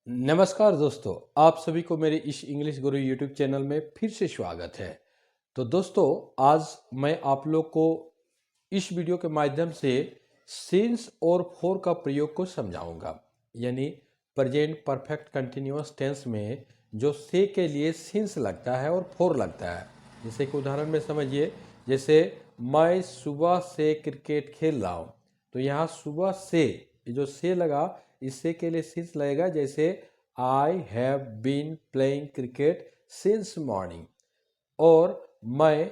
नमस्कार दोस्तों, आप सभी को मेरे इस इंग्लिश गुरु यूट्यूब चैनल में फिर से स्वागत है। तो दोस्तों, आज मैं आप लोग को इस वीडियो के माध्यम से सिंस और फॉर का प्रयोग को समझाऊंगा। यानी प्रेजेंट परफेक्ट कंटिन्यूअस टेंस में जो से के लिए सिंस लगता है और फॉर लगता है। जैसे कि उदाहरण में समझिए, जैसे मैं सुबह से क्रिकेट खेल रहा हूँ, तो यहाँ सुबह से जो से लगा, इससे के लिए सिंस लगेगा। जैसे I have been playing cricket since morning, और मैं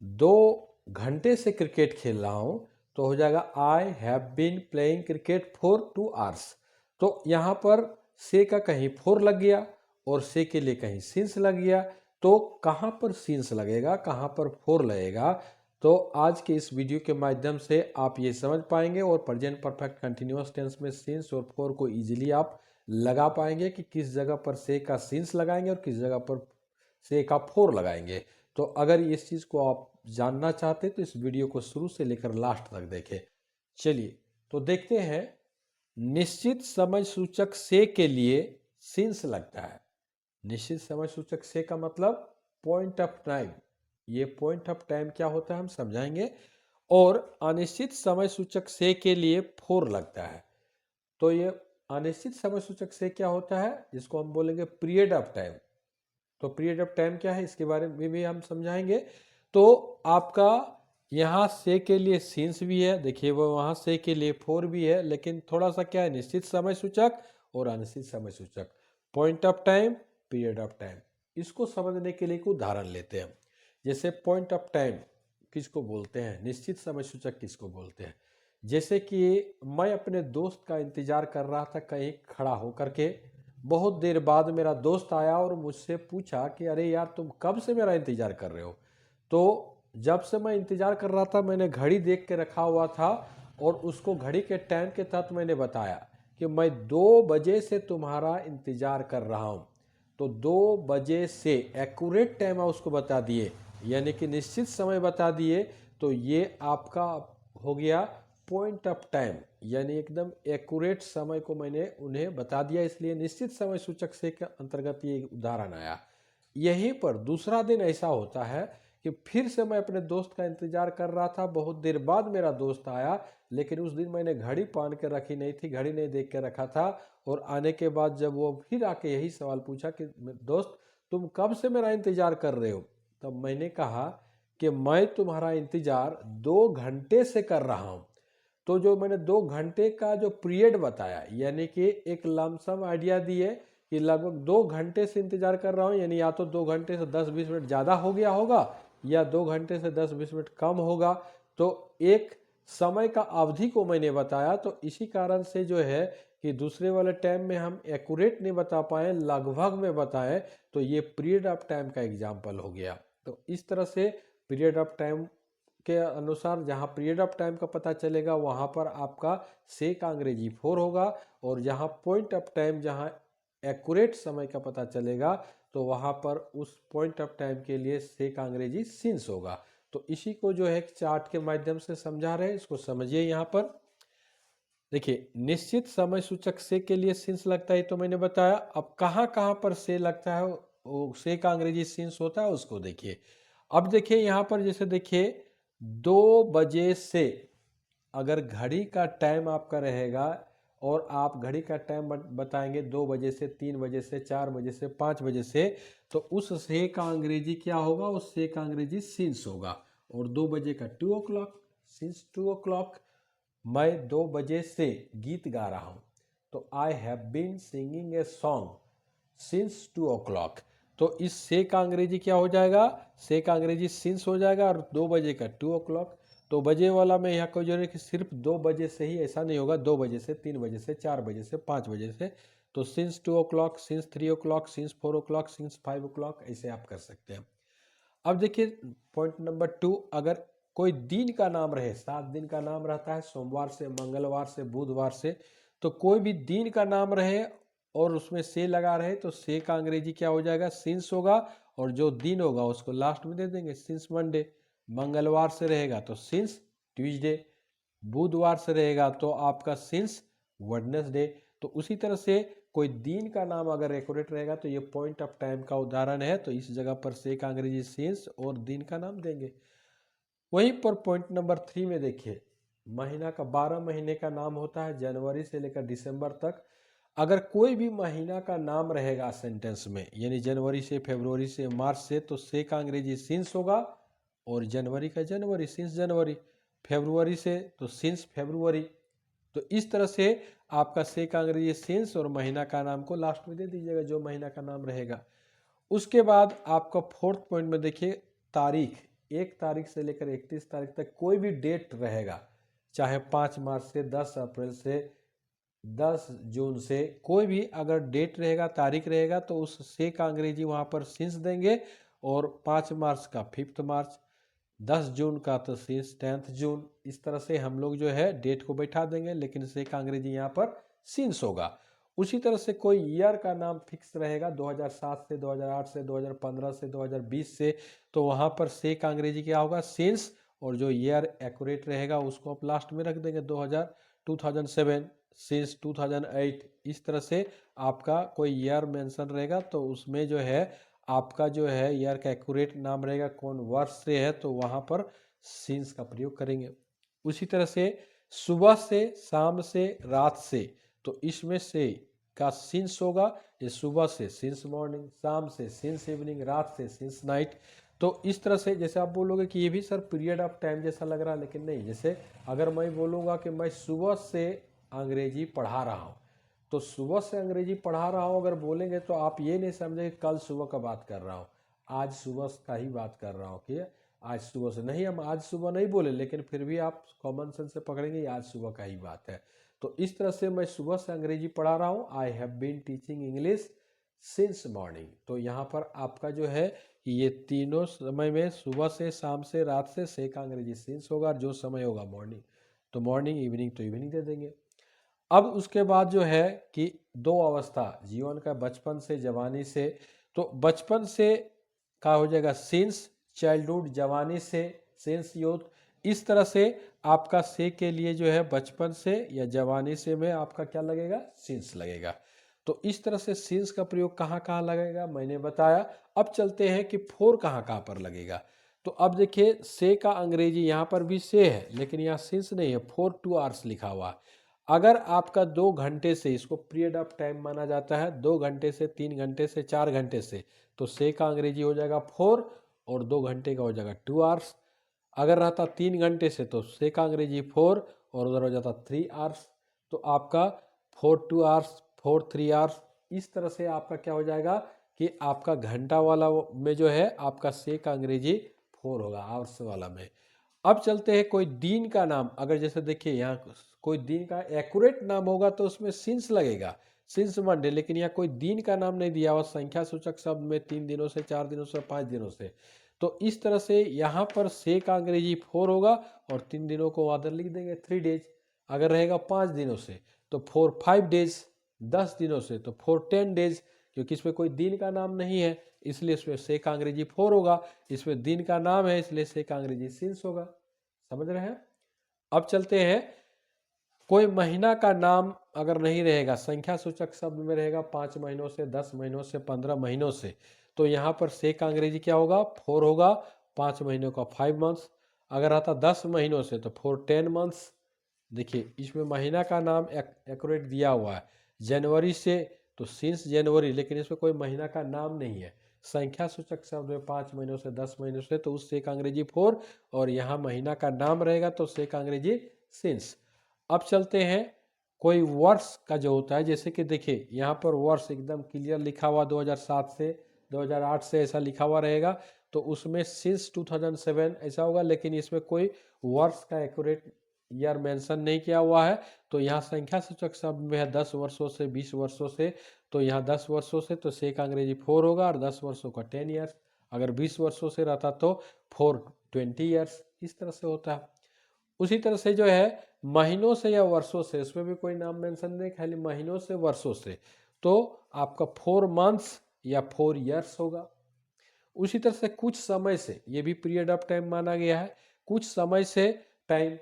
2 घंटे से क्रिकेट खेल रहा हूं, तो हो जाएगा I have been playing cricket for 2 hours. तो यहाँ पर से का कहीं फोर लग गया और से के लिए कहीं सिंस लग गया। तो कहाँ पर सिंस लगेगा, कहाँ पर फोर लगेगा, तो आज के इस वीडियो के माध्यम से आप ये समझ पाएंगे और प्रेजेंट परफेक्ट कंटिन्यूअस टेंस में सिंस और फोर को इजीली आप लगा पाएंगे कि किस जगह पर से का सिंस लगाएंगे और किस जगह पर से का फोर लगाएंगे। तो अगर इस चीज़ को आप जानना चाहते तो इस वीडियो को शुरू से लेकर लास्ट तक देखें। चलिए तो देखते हैं। निश्चित समय सूचक से के लिए सिंस लगता है। निश्चित समय सूचक से का मतलब पॉइंट ऑफ टाइम। ये पॉइंट ऑफ टाइम क्या होता है हम समझाएंगे। और अनिश्चित समय सूचक से के लिए फोर लगता है। तो ये अनिश्चित समय सूचक से क्या होता है, जिसको हम बोलेंगे पीरियड ऑफ टाइम। तो पीरियड ऑफ टाइम क्या है, इसके बारे में भी हम समझाएंगे। तो आपका यहाँ से के लिए सिंस भी है, देखिए वो वहाँ से के लिए फोर भी है, लेकिन थोड़ा सा क्या है, निश्चित समय सूचक और अनिश्चित समय सूचक, point of time, period of time. इसको समझने के लिए एक उदाहरण लेते हैं। जैसे पॉइंट ऑफ टाइम किसको बोलते हैं, निश्चित समय सूचक किसको बोलते हैं। जैसे कि मैं अपने दोस्त का इंतजार कर रहा था कहीं खड़ा होकर के। बहुत देर बाद मेरा दोस्त आया और मुझसे पूछा कि अरे यार, तुम कब से मेरा इंतजार कर रहे हो। तो जब से मैं इंतजार कर रहा था, मैंने घड़ी देख के रखा हुआ था और उसको घड़ी के टाइम के तहत मैंने बताया कि मैं 2 बजे से तुम्हारा इंतजार कर रहा हूँ। तो 2 बजे से एक्यूरेट टाइम आप उसको बता दिए, यानी कि निश्चित समय बता दिए। तो ये आपका हो गया पॉइंट ऑफ टाइम, यानी एकदम एक्यूरेट समय को मैंने उन्हें बता दिया, इसलिए निश्चित समय सूचक से के अंतर्गत ये उदाहरण आया। यहीं पर दूसरा दिन ऐसा होता है कि फिर से मैं अपने दोस्त का इंतजार कर रहा था, बहुत देर बाद मेरा दोस्त आया, लेकिन उस दिन मैंने घड़ी पहन के रखी नहीं थी, घड़ी नहीं देख के रखा था। और आने के बाद जब वो फिर आके यही सवाल पूछा कि दोस्त, तुम कब से मेरा इंतजार कर रहे हो, तब मैंने कहा कि मैं तुम्हारा इंतजार 2 घंटे से कर रहा हूं। तो जो मैंने 2 घंटे का जो पीरियड बताया, यानी कि एक लमसम आइडिया दिए कि लगभग 2 घंटे से इंतजार कर रहा हूँ, यानी या तो 2 घंटे से 10-20 मिनट ज़्यादा हो गया होगा या 2 घंटे से 10-20 मिनट कम होगा। तो एक समय का अवधि को मैंने बताया। तो इसी कारण से जो है कि दूसरे वाले टाइम में हम एक्यूरेट नहीं बता पाए, लगभग में बताएं, तो ये पीरियड ऑफ टाइम का एग्जाम्पल हो गया। तो इस तरह से पीरियड ऑफ टाइम के अनुसार जहाँ पीरियड ऑफ टाइम का पता चलेगा, वहाँ पर आपका से का अंग्रेजी फोर होगा। और जहाँ पॉइंट ऑफ टाइम, जहाँ एक्यूरेट समय का पता चलेगा, तो वहाँ पर उस पॉइंट ऑफ टाइम के लिए से का अंग्रेजी सिंस होगा। तो इसी को जो है चार्ट के माध्यम से समझा रहे हैं, इसको समझिए। यहाँ पर देखिए, निश्चित समय सूचक से के लिए सिंस लगता है, तो मैंने बताया। अब कहाँ कहाँ पर से लगता है, वो से का अंग्रेजी सिंस होता है, उसको देखिए। अब देखिए यहाँ पर, जैसे देखिए 2 बजे से, अगर घड़ी का टाइम आपका रहेगा और आप घड़ी का टाइम बताएंगे 2 बजे से, 3 बजे से, 4 बजे से, 5 बजे से, तो उस से का अंग्रेजी क्या होगा, उस से का अंग्रेजी सिंस होगा। और 2 बजे का 2 o'clock, सिंस 2 o'clock। मैं 2 बजे से गीत गा रहा हूं, तो I have been singing a song since 2 o'clock। तो इस से का अंग्रेजी क्या हो जाएगा, से का अंग्रेजी सिंस हो जाएगा। और 2 बजे का 2 o'clock। तो बजे वाला में यहाँ को जो है कि सिर्फ 2 बजे से ही, ऐसा नहीं होगा 2 बजे से, 3 बजे से, 4 बजे से, 5 बजे से। तो since 2 o'clock, since 3 o'clock, since 4 o'clock, since 5 o'clock, ऐसे आप कर सकते हैं। अब देखिए पॉइंट नंबर 2, अगर कोई दिन का नाम रहे, 7 दिन का नाम रहता है, सोमवार से, मंगलवार से, बुधवार से, तो कोई भी दिन का नाम रहे और उसमें से लगा रहे, तो से का अंग्रेजी क्या हो जाएगा, सिंस होगा। और जो दिन होगा उसको लास्ट में दे देंगे, सिंस मंडे। मंगलवार से रहेगा तो सिंस ट्यूसडे, बुधवार से रहेगा तो आपका सिंस वेडनेसडे। तो उसी तरह से कोई दिन का नाम अगर एक्यूरेट रहेगा तो ये पॉइंट ऑफ टाइम का उदाहरण है, तो इस जगह पर से का अंग्रेजी सिंस और दिन का नाम देंगे। वहीं पर पॉइंट नंबर 3 में देखिए, महीना का 12 महीने का नाम होता है जनवरी से लेकर दिसंबर तक। अगर कोई भी महीना का नाम रहेगा सेंटेंस में, यानी जनवरी से, फरवरी से, मार्च से, तो से का अंग्रेजी सिंस होगा, और जनवरी का जनवरी, सिंस जनवरी, फरवरी से तो सिंस फरवरी। तो इस तरह से आपका से का अंग्रेजी सिंस और महीना का नाम को लास्ट में दे दीजिएगा जो महीना का नाम रहेगा। उसके बाद आपका फोर्थ पॉइंट में देखिए, तारीख, 1 तारीख से लेकर 31 तारीख तक कोई भी डेट रहेगा, चाहे 5 मार्च से, 10 अप्रैल से, 10 जून से, कोई भी अगर डेट रहेगा, तारीख रहेगा, तो उस से का अंग्रेजी वहाँ पर सिंस देंगे, और 5 मार्च का 5 मार्च, 10 जून का तो सिंस 10 जून। इस तरह से हम लोग जो है डेट को बैठा देंगे, लेकिन से का अंग्रेजी यहाँ पर सिंस होगा। उसी तरह से कोई ईयर का नाम फिक्स रहेगा, 2007 से, 2008 से, 2015 से, 2020 से, तो वहाँ पर से का अंग्रेजी क्या होगा, सिंस, और जो ईयर एक्यूरेट रहेगा उसको आप लास्ट में रख देंगे, 2007, सिंस 2008। इस तरह से आपका कोई ईयर मेंशन रहेगा तो उसमें जो है आपका जो है ईयर का एक्यूरेट नाम रहेगा, कौन वर्ष से है, तो वहाँ पर सिंस का प्रयोग करेंगे। उसी तरह से सुबह से, शाम से, रात से, तो इसमें से का सिंस होगा, ये सुबह से सिंस मॉर्निंग, शाम से सिंस इवनिंग, रात से सिंस नाइट। तो इस तरह से जैसे आप बोलोगे कि ये भी सर पीरियड ऑफ टाइम जैसा लग रहा है, लेकिन नहीं। जैसे अगर मैं बोलूँगा कि मैं सुबह से अंग्रेजी पढ़ा रहा हूँ, तो सुबह से अंग्रेजी पढ़ा रहा हूँ अगर बोलेंगे तो आप ये नहीं समझे कि कल सुबह का बात कर रहा हूँ, आज सुबह का ही बात कर रहा हूँ कि आज सुबह से नहीं, हम आज सुबह नहीं बोले, लेकिन फिर भी आप कॉमन सेंस से पकड़ेंगे आज सुबह का ही बात है। तो इस तरह से मैं सुबह से अंग्रेजी पढ़ा रहा हूँ, I have been teaching English since morning. तो यहाँ पर आपका जो है ये तीनों समय में, सुबह से, शाम से, रात से का अंग्रेजी सिंस होगा, जो समय होगा मॉर्निंग, तो मॉर्निंग, इवनिंग तो इवनिंग दे देंगे। अब उसके बाद जो है कि 2 अवस्था जीवन का, बचपन से, जवानी से, तो बचपन से का हो जाएगा सिंस, चाइल्डहुड, जवानी से सिंस यूथ। इस तरह से आपका से के लिए जो है बचपन से या जवानी से में आपका क्या लगेगा, सिंस लगेगा। तो इस तरह से सिंस का प्रयोग कहाँ कहाँ लगेगा मैंने बताया। अब चलते हैं कि फोर कहाँ कहाँ पर लगेगा। तो अब देखिए, से का अंग्रेजी यहाँ पर भी से है, लेकिन यहाँ सिंस नहीं है, 4 2 आवर्स लिखा हुआ। अगर आपका 2 घंटे से, इसको पीरियड ऑफ टाइम माना जाता है, 2 घंटे से, 3 घंटे से, 4 घंटे से, तो से का अंग्रेजी हो जाएगा 4, और 2 घंटे का हो जाएगा 2 आवर्स। अगर रहता 3 घंटे से तो से का अंग्रेजी 4, और उधर हो जाता 3 आवर्स। तो आपका 4 2 आवर्स, 4 3 आवर्स। इस तरह से आपका क्या हो जाएगा कि आपका घंटा वाला में जो है आपका से का अंग्रेजी 4 होगा, आवर्स वाला में। अब चलते हैं कोई दिन का नाम, अगर जैसे देखिए यहाँ कोई दिन का एक्यूरेट नाम होगा तो उसमें सिंस लगेगा, सिंस मंडे, लेकिन यहाँ कोई दिन का नाम नहीं दिया हुआ, संख्या सूचक शब्द में 3 दिनों से, 4 दिनों से, 5 दिनों से। तो इस तरह से यहाँ पर से का अंग्रेजी 4 होगा, और 3 दिनों को अदर लिख देंगे 3 डेज। अगर रहेगा 5 दिनों से तो 4 5 डेज, 10 दिनों से तो 4 10 डेज, क्योंकि इसमें कोई दिन का नाम नहीं है इसलिए इसमें से का अंग्रेजी 4 होगा। इसमें दिन का नाम है इसलिए से का अंग्रेजी सिंस होगा। समझ रहे हैं। अब चलते हैं, कोई महीना का नाम अगर नहीं रहेगा, संख्या सूचक शब्द में रहेगा 5 महीनों से, 10 महीनों से, 15 महीनों से, तो यहाँ पर से का अंग्रेजी क्या होगा, 4 होगा। 5 महीनों का 5 मंथ्स। अगर आता 10 महीनों से तो 4 10 मंथ्स। देखिए इसमें महीना का नाम एक्यूरेट दिया हुआ है, जनवरी से तो सिंस जनवरी, लेकिन इसमें कोई महीना का नाम नहीं है। संख्या सूचक शब्द में 5 महीनों से, 10 महीनों से, तो उस से का अंग्रेजी 4, और यहाँ महीना का नाम रहेगा तो से का अंग्रेजी सिंस। अब चलते हैं, कोई वर्ष का जो होता है, जैसे कि देखिए यहाँ पर वर्ष एकदम क्लियर लिखा हुआ 2007 से, 2008 से ऐसा लिखा हुआ रहेगा, तो उसमें सिंस 2007 ऐसा होगा, लेकिन इसमें कोई वर्ष का एक्यूरेट ईयर मेंशन नहीं किया हुआ है। तो यहाँ संख्या सूचक शब्द में है 10 वर्षों से, 20 वर्षों से, तो यहाँ 10 वर्षों से तो से का अंग्रेजी 4 होगा, और 10 वर्षों का 10 ईयर्स। अगर 20 वर्षों से रहता तो 4 20 ईयर्स। इस तरह से होता है। उसी तरह से जो है महीनों से या वर्षों से, उसमें भी कोई नाम मेंशन नहीं, खाली महीनों से, वर्षों से, तो आपका 4 मंथ्स या 4 ईयर्स होगा। उसी तरह से कुछ समय से, ये भी पीरियड ऑफ टाइम माना गया है, कुछ समय से टाइम,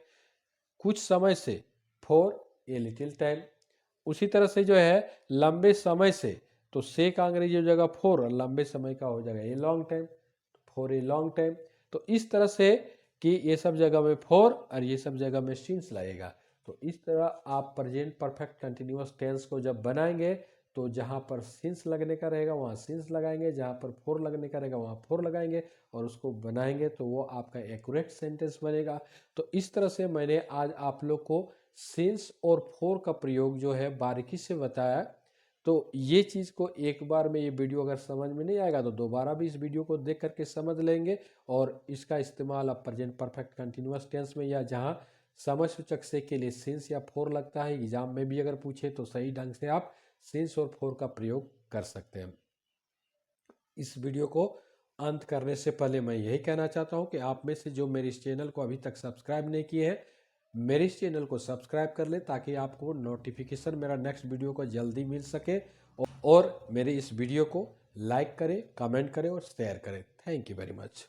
कुछ समय से फॉर ए लिटिल टाइम। उसी तरह से जो है लंबे समय से, तो से का अंग्रेजी हो जाएगा फॉर, और लंबे समय का हो जाएगा a long time, for a long time. तो इस तरह से कि ये सब जगह में फॉर और ये सब जगह में सिंस लगेगा। तो इस तरह आप प्रेजेंट परफेक्ट कंटिन्यूअस टेंस को जब बनाएंगे तो जहाँ पर सिंस लगने का रहेगा वहाँ सिंस लगाएंगे, जहाँ पर फोर लगने का रहेगा वहाँ फोर लगाएंगे, और उसको बनाएंगे तो वो आपका एक्यूरेट सेंटेंस बनेगा। तो इस तरह से मैंने आज आप लोग को सिंस और फोर का प्रयोग जो है बारीकी से बताया। तो ये चीज़ को एक बार में ये वीडियो अगर समझ में नहीं आएगा तो दोबारा भी इस वीडियो को देख करके समझ लेंगे, और इसका इस्तेमाल आप प्रेजेंट परफेक्ट कंटिन्यूअस टेंस में या जहाँ समय सूचक से के लिए सिंस या फोर लगता है, एग्जाम में भी अगर पूछे तो सही ढंग से आप सिंस और फोर का प्रयोग कर सकते हैं। इस वीडियो को अंत करने से पहले मैं यही कहना चाहता हूं कि आप में से जो मेरे इस चैनल को अभी तक सब्सक्राइब नहीं किए हैं, मेरे इस चैनल को सब्सक्राइब कर ले ताकि आपको नोटिफिकेशन मेरा नेक्स्ट वीडियो को जल्दी मिल सके, और मेरे इस वीडियो को लाइक करें, कमेंट करें और शेयर करें। Thank you very much.